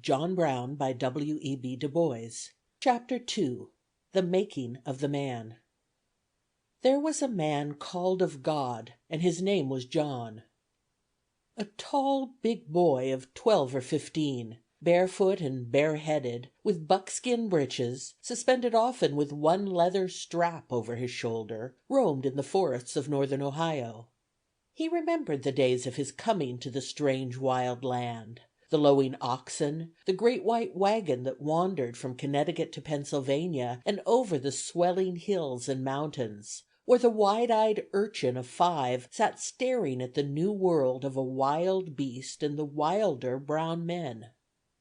John Brown by W.E.B. DuBois. Chapter II. The Making of the Man. There was a man called of God, and his name was John. A tall, big boy of 12 or 15, barefoot and bareheaded, with buckskin breeches, suspended often with one leather strap over his shoulder, roamed in the forests of northern Ohio. He remembered the days of his coming to the strange wild land, the lowing oxen, the great white wagon that wandered from Connecticut to Pennsylvania and over the swelling hills and mountains, where the wide-eyed urchin of 5 sat staring at the new world of a wild beast and the wilder brown men.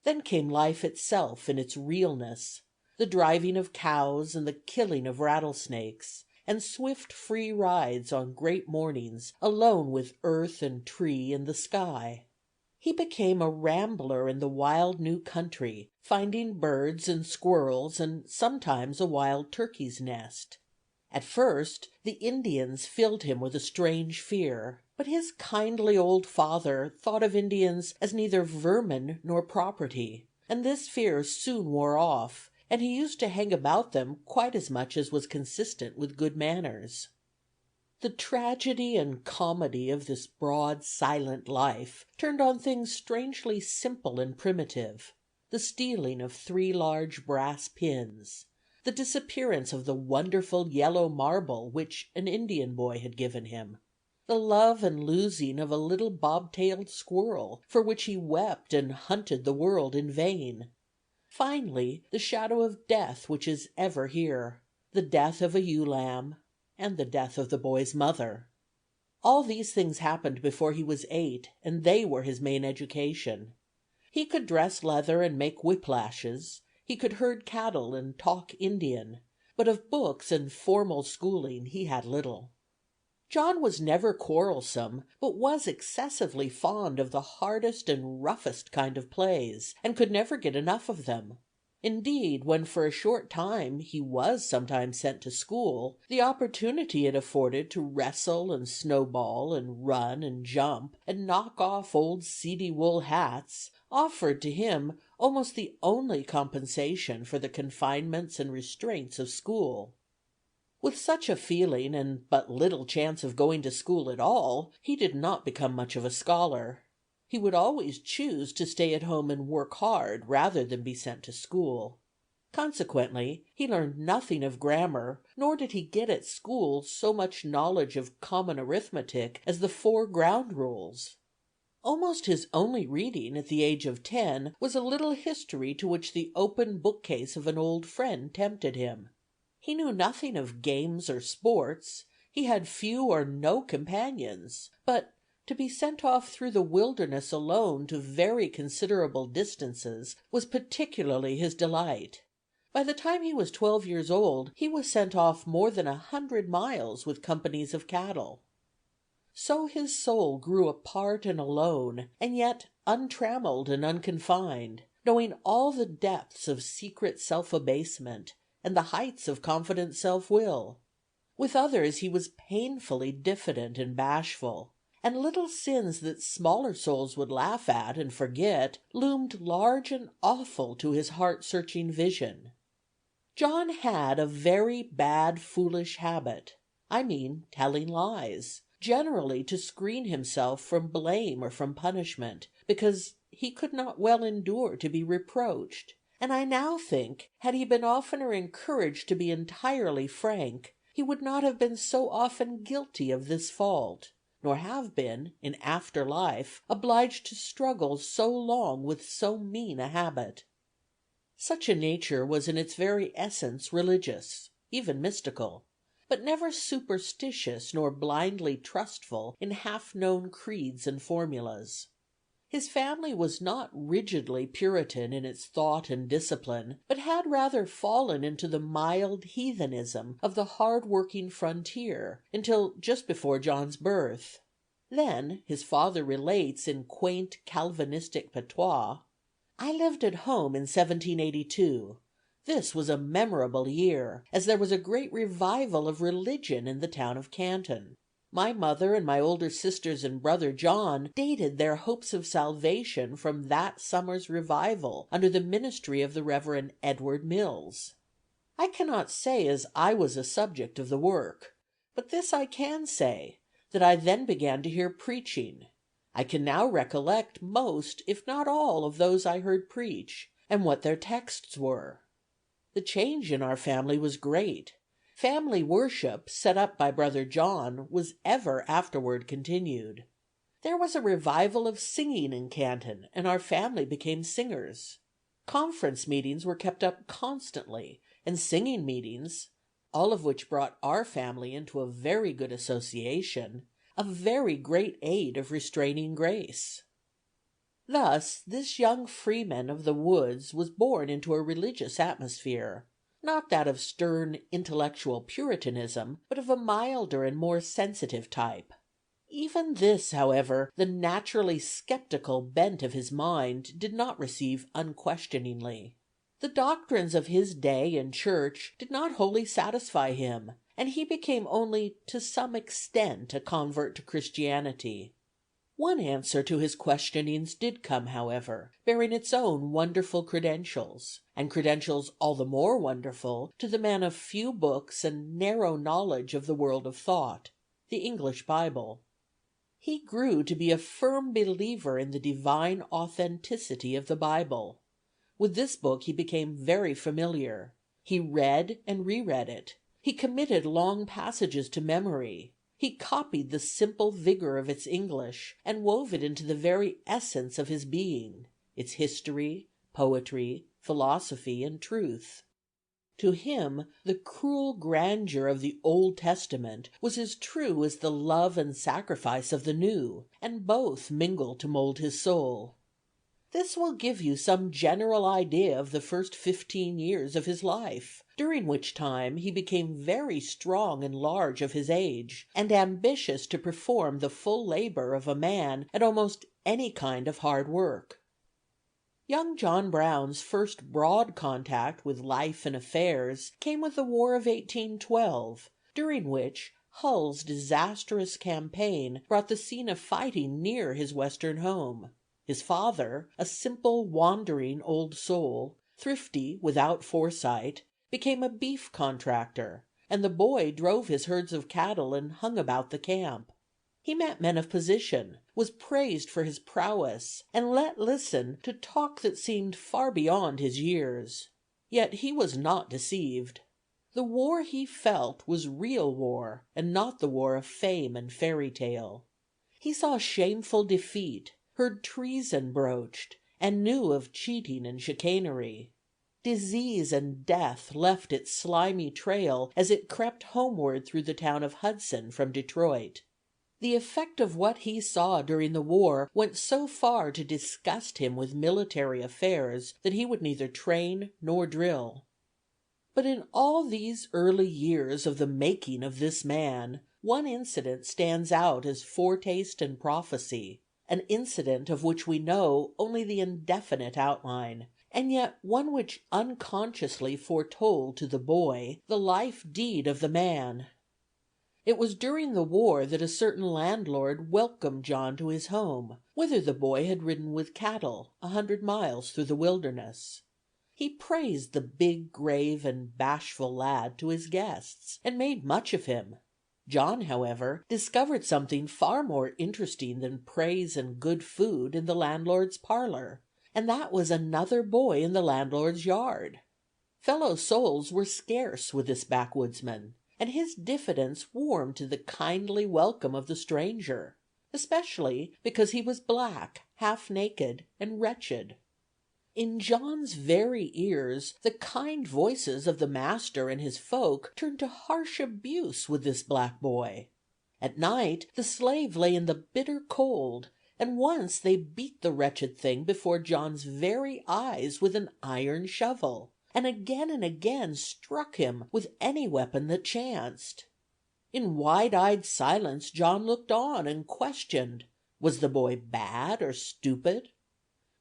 Then came life itself in its realness, the driving of cows and the killing of rattlesnakes, and swift free rides on great mornings alone with earth and tree and the sky. He became a rambler in the wild new country, finding birds and squirrels and sometimes a wild turkey's nest. At first the Indians filled him with a strange fear, but his kindly old father thought of Indians as neither vermin nor property, and this fear soon wore off, and he used to hang about them quite as much as was consistent with good manners. The tragedy and comedy of this broad, silent life turned on things strangely simple and primitive: the stealing of 3 large brass pins, the disappearance of the wonderful yellow marble which an Indian boy had given him, the love and losing of a little bob-tailed squirrel for which he wept and hunted the world in vain. Finally, the shadow of death which is ever here, the death of a ewe lamb, and the death of the boy's mother. All these things happened before he was 8, and they were his main education. He could dress leather and make whiplashes, he could herd cattle and talk Indian, but of books and formal schooling he had little. John was never quarrelsome, but was excessively fond of the hardest and roughest kind of plays, and could never get enough of them. Indeed, when for a short time he was sometimes sent to school, the opportunity it afforded to wrestle and snowball and run and jump and knock off old seedy wool hats offered to him almost the only compensation for the confinements and restraints of school. With such a feeling, and but little chance of going to school at all, he did not become much of a scholar. He would always choose to stay at home and work hard rather than be sent to school. Consequently, he learned nothing of grammar, nor did he get at school so much knowledge of common arithmetic as the 4 ground rules. Almost his only reading at the age of 10 was a little history to which the open bookcase of an old friend tempted him. He knew nothing of games or sports, he had few or no companions, but to be sent off through the wilderness alone to very considerable distances was particularly his delight. By the time he was 12 years old he was sent off more than 100 miles with companies of cattle. So his soul grew apart and alone, and yet untrammeled and unconfined, knowing all the depths of secret self-abasement and the heights of confident self-will. With others he was painfully diffident and bashful, and little sins that smaller souls would laugh at and forget loomed large and awful to his heart-searching vision. John had a very bad, foolish habit, I mean telling lies, generally to screen himself from blame or from punishment, because he could not well endure to be reproached. And I now think, had he been oftener encouraged to be entirely frank, he would not have been so often guilty of this fault, nor have been, in after life, obliged to struggle so long with so mean a habit. Such a nature was in its very essence religious, even mystical, but never superstitious nor blindly trustful in half-known creeds and formulas. His family was not rigidly Puritan in its thought and discipline, but had rather fallen into the mild heathenism of the hard-working frontier until just before John's birth. Then, his father relates in quaint Calvinistic patois, "I lived at home in 1782. This was a memorable year, as there was a great revival of religion in the town of Canton. My mother and my older sisters and brother John dated their hopes of salvation from that summer's revival under the ministry of the Reverend Edward Mills. I cannot say as I was a subject of the work, but this I can say, that I then began to hear preaching. I can now recollect most, if not all, of those I heard preach, and what their texts were. The change in our family was great. Family worship, set up by brother John, was ever afterward continued. There was a revival of singing in Canton, and our family became singers. Conference meetings were kept up constantly, and singing meetings, all of which brought our family into a very good association, a very great aid of restraining grace. Thus this young freeman of the woods was born into a religious atmosphere, not that of stern intellectual Puritanism, but of a milder and more sensitive type. Even this, however, the naturally skeptical bent of his mind did not receive unquestioningly. The doctrines of his day and church did not wholly satisfy him, and he became only to some extent a convert to Christianity. One answer to his questionings did come, however, bearing its own wonderful credentials, and credentials all the more wonderful to the man of few books and narrow knowledge of the world of thought, the English Bible. He grew to be a firm believer in the divine authenticity of the Bible. With this book he became very familiar. He read and reread it. He committed long passages to memory. He copied the simple vigor of its English, and wove it into the very essence of his being, its history, poetry, philosophy, and truth. To him the cruel grandeur of the Old Testament was as true as the love and sacrifice of the New, and both mingled to mold his soul. This will give you some general idea of the first 15 years of his life, during which time he became very strong and large of his age, and ambitious to perform the full labor of a man at almost any kind of hard work. Young John Brown's first broad contact with life and affairs came with the War of 1812, during which Hull's disastrous campaign brought the scene of fighting near his Western home. His father, a simple, wandering old soul, thrifty, without foresight, became a beef contractor, and the boy drove his herds of cattle and hung about the camp. He met men of position, was praised for his prowess, and let listen to talk that seemed far beyond his years. Yet he was not deceived. The war he felt was real war, and not the war of fame and fairy tale. He saw shameful defeat, heard treason broached, and knew of cheating and chicanery. Disease and death left its slimy trail as it crept homeward through the town of Hudson from Detroit. The effect of what he saw during the war went so far to disgust him with military affairs that he would neither train nor drill. But in all these early years of the making of this man, one incident stands out as foretaste and prophecy, an incident of which we know only the indefinite outline, and yet one which unconsciously foretold to the boy the life deed of the man. It was during the war that a certain landlord welcomed John to his home, whither the boy had ridden with cattle 100 miles through the wilderness. He praised the big, grave, and bashful lad to his guests, and made much of him. John, however, discovered something far more interesting than praise and good food in the landlord's parlor, and that was another boy in the landlord's yard. Fellow souls were scarce with this backwoodsman, and his diffidence warmed to the kindly welcome of the stranger, especially because he was black, half naked, and wretched. In John's very ears the kind voices of the master and his folk turned to harsh abuse with this black boy. At night the slave lay in the bitter cold, and once they beat the wretched thing before John's very eyes with an iron shovel, and again struck him with any weapon that chanced. In wide-eyed silence John looked on and questioned, was the boy bad or stupid?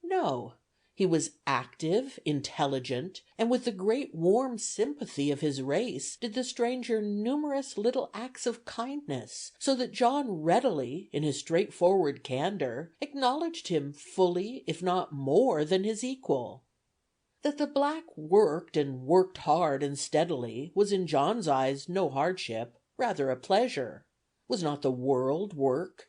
No. He was active, intelligent, and with the great warm sympathy of his race did the stranger numerous little acts of kindness, so that John readily, in his straightforward candor, acknowledged him fully, if not more, than his equal. That the black worked, and worked hard and steadily, was in John's eyes no hardship, rather a pleasure. Was not the world work?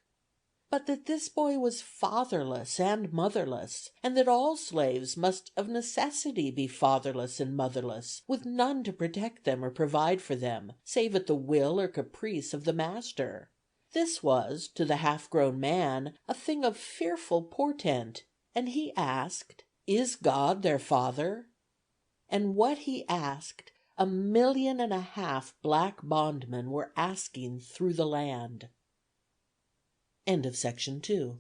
But that this boy was fatherless and motherless, and that all slaves must of necessity be fatherless and motherless, with none to protect them or provide for them, save at the will or caprice of the master. This was, to the half grown man, a thing of fearful portent, and he asked, "Is God their Father?" And what he asked, 1.5 million black bondmen were asking through the land. Section 2.